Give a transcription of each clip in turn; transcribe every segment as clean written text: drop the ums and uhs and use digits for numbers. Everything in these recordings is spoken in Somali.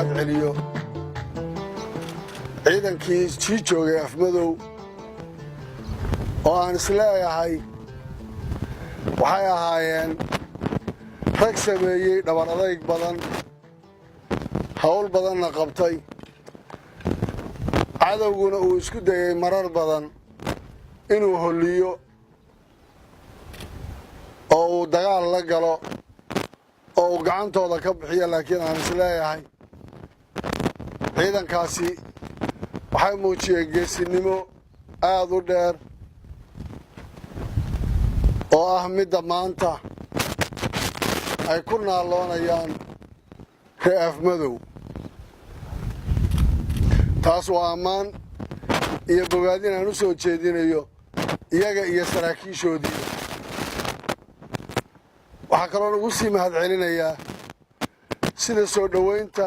mahad celiyo ciidankii sii joogay Afmadow oo aan isleeyahay waxay ahaayeen rag sameeyey dhabar adayg badan hawl badanna qabtay cadowguna uu isku dayay marar badan inuu holiyo oo uu dagaal la galo oo uu gacantooda ka bixiyo laakiin aan isleeyahay ciidankaasi waxay muujiyeen geesinimo aad u dheer oo ah midda maanta ay ku naaloonayaan reer Afmadow taas waa ammaan iyo bogaadin aan u soo jeedinayo iyaga iyo saraakiishoodii waxaa kaloo ugu sii mahad celinayaa sida soo dhoweynta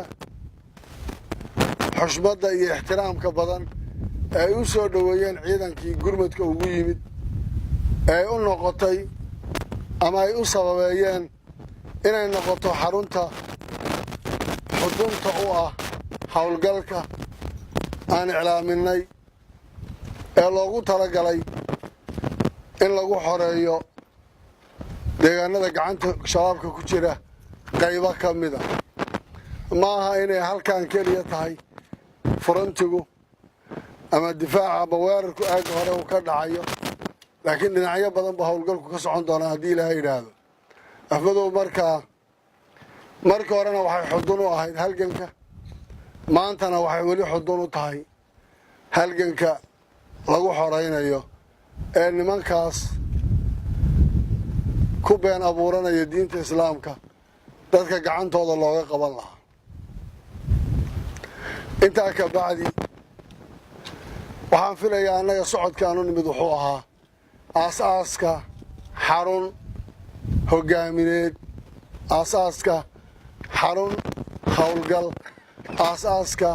xushmadda iyo ixtiraamka badan ee ay u soo dhoweeyeen ciidankii gurmadka ugu yimid ee ay u noqotay ama ay u sababeeyeen inay noqoto xarunta xudunta u ah howlgalka aan iclaaminay ee loogu talagalay in lagu xoreeyo deegaanada gacanta shabaabka ku jira qaybo ka mid ah ma aha inay halkan keliya tahay furantigu ama difaaca ama weerarku aagga hore uu ka dhacayo laakiin dhinacyo badan ba howlgalku ka socon doonaa haddii ilaahay yidhaahdo Afmadow markii horena waxay xudun u ahayd halganka maantana waxay weli xudun u tahay halganka lagu xoraynayo ee nimankaas ku been abuuranaya diinta islaamka dadka gacantooda looga qaban lahaa intaa ka bacdi waxaan filayaa annaga socodkaanu nimid wuxuu ahaa aasaaska xarun hoggaamineed aasaaska xarun howlgal aasaaska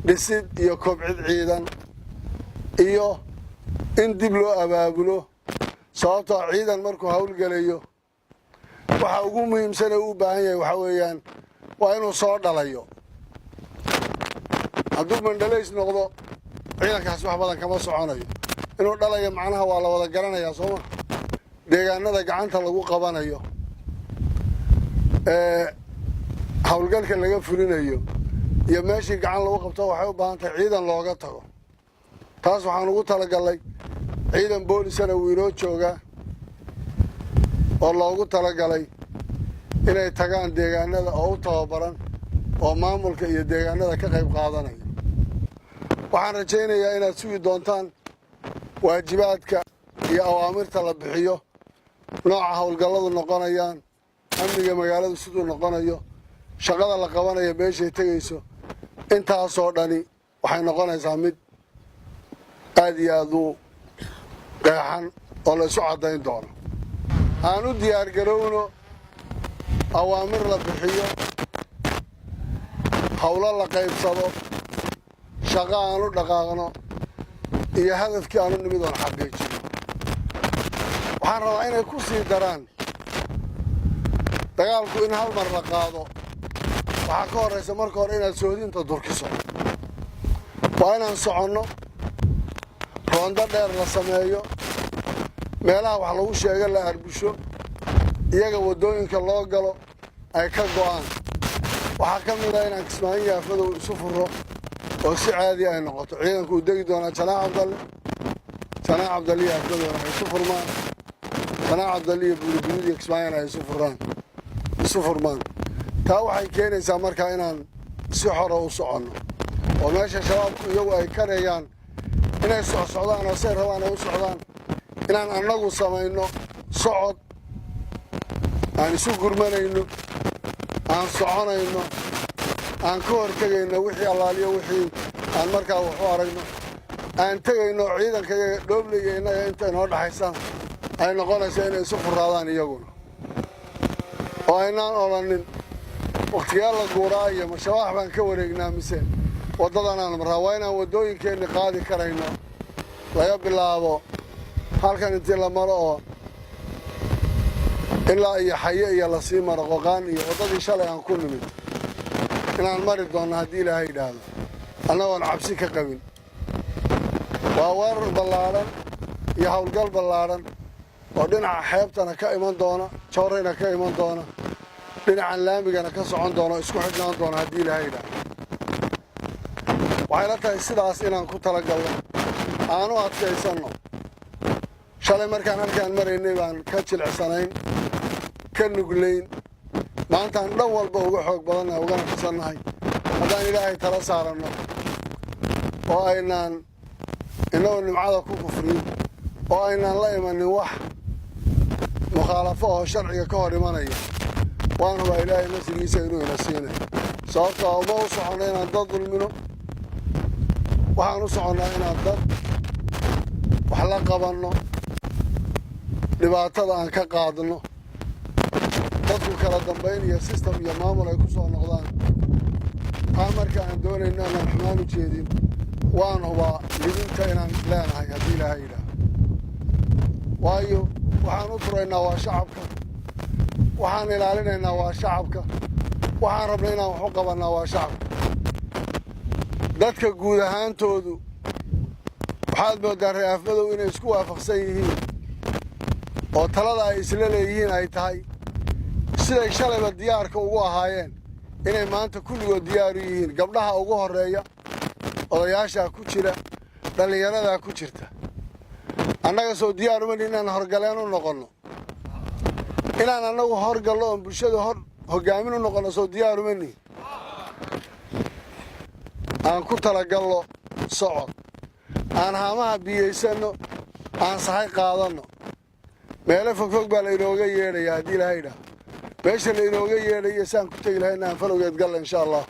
dhisid iyo kobcid ciidan iyo in dib loo abaabulo sababtoo ciidan markuu howlgalayo waxa ugu muhiimsan ee uu baahan yahay waxa weeyaan waa inuu soo dhalayo hadduu mandhalays noqdo ciidankaas wax badan kama soconayo inuu dhalayo macnaha waa la wada garanayaa sooma deegaanada gacanta lagu qabanayo ee howlgalka laga fulinayo iyo meeshii gacan lagu qabto waxay u baahan tahay ciidan looga tago taas waxaan ugu talagalay ciidan boolisana wuu inoo joogaa oo loogu talagalay inay tagaan deegaanada oo u tababaran oo maamulka iyo deegaanada ka qayb qaadanaya waxaan rajaynayaa inaad sugi doontaan waajibaadka iyo awaamirta la bixiyo nooca howlgalladu noqonayaan amniga magaaladu siduu noqonayo shaqada la qabanayo meeshay tegayso intaasoo dhani waxay noqonaysaa mid aad iyo aad u qeexan oo la isu caddayn doono aan u diyaargarowno awaamir la bixiyo howlo la qaybsado shaqo aan u dhaqaaqno iyo hadafkii aanu nimid oon xaqiijino waxaan rabaa inay ku sii daraan dagaalku in hal mar la qaado waxaa ka horraysa marka hore inaad soodinta durkiso waa inaan soconno roondo dheer la sameeyo meelaha wax lagu sheego la arbusho iyaga waddooyinka loo galo ay ka go'aan waxaa ka mid ah inaan Kismaayo Afmadow isu furo oo si caadi ay noqoto ciidanku u degi doonaa Janaax Cabdalle iyo Afmadow ay isu furmaan Janaax Cabdalle iyo Buurguud iyo Kismaayo ay isu furmaan taa waxay keenaysaa markaa inaan si xor u soconno oo meesha shabaabku iyagu ay karayaan inay socdaan oo say rabaan ay u socdaan inaan annagu samayno socod aan isu gurmanayno aan soconayno aan ka hortegayno wixii allaaliyo wixii aan markaa wax u aragno aan tegayno ciidanka dhoobliga innaga inta inoo dhaxaysa ay noqonayso inay isu furaadaan iyaguna oo aynaan odhanin wakhtigaa la guuraa iyo mashabaax baan ka wareegnaa mise waddadanaan marraa waa inaan waddooyinkeenni qaadi karayno laga bilaabo halkan intii la maro oo ilaa iyo xaye iyo lasii maro qoqaan iyo waddadii shalay aan ku nimid inaan mari doonno haddii ilaahay yidhaahdo annagoon cabsi ka qabin waa weerar ballaadhan iyo howlgal ballaadhan oo dhinaca xeebtana ka iman doona jawrayna ka iman doona dhinacan laamigana ka socon doona isku xidhnaan doona haddii ilaahay yidhaahdo waxay la tahay sidaas inaan ku talagalno aanu adkaysanno shalay markaan halkaan maraynay baan ka jilicsanayn ka nuglayn maantaan dhan walba uga xoog badannahay ugana fisannahay haddaan ilaahay tala saaranno oo aynaan innagoo nimcada ku kufriyin oo aynaan la imanin wax mukhaalafo oo sharciga ka hor imanaya waan hubaa ilaahay nasrigiisa inuu ina siinay sababtoo uma u soconno inaan dad dulmino waxaan u soconnaa inaan dad wax la qabanno dhibaatada aan ka qaadno dadku kala dambayn iyo sistem iyo maamul ay ku soo noqdaan taa marka aan doonayno inaan xumaan u jeedin waan hubaa lidinta inaan leenahay haddii ilaahay yidhaah waayo waxaan u turaynaa waa shacabka waxaan ilaalinaynaa waa shacabka waxaan rabnay inaan wax u qabannaa waa shacabka dadka guud ahaantoodu waxaad mooddaa re'aafmadow inay isku waafaqsan yihiin oo talada ay isla leeyihiin ay tahay siday shalayba diyaarka ugu ahaayeen inay maanta kulligood diyaaru yihiin gabdhaha ugu horreeya odayaashaa ku jira dhallinyaradaa ku jirta annaga soo diyaar umani inaan horgaleen u noqonno inaan annagu horgallo oon bulshada hoggaamin u noqonno soo diyaar umani aan ku talagallo socod aan haamaha biyaysanno aan sahay qaadanno meelo fogfog baa laynooga yeedhayaa haddii ilaahay yidhaah meesha laynooga yeedhayo saan ku tegi lahayna aan falowgeed galla insha allah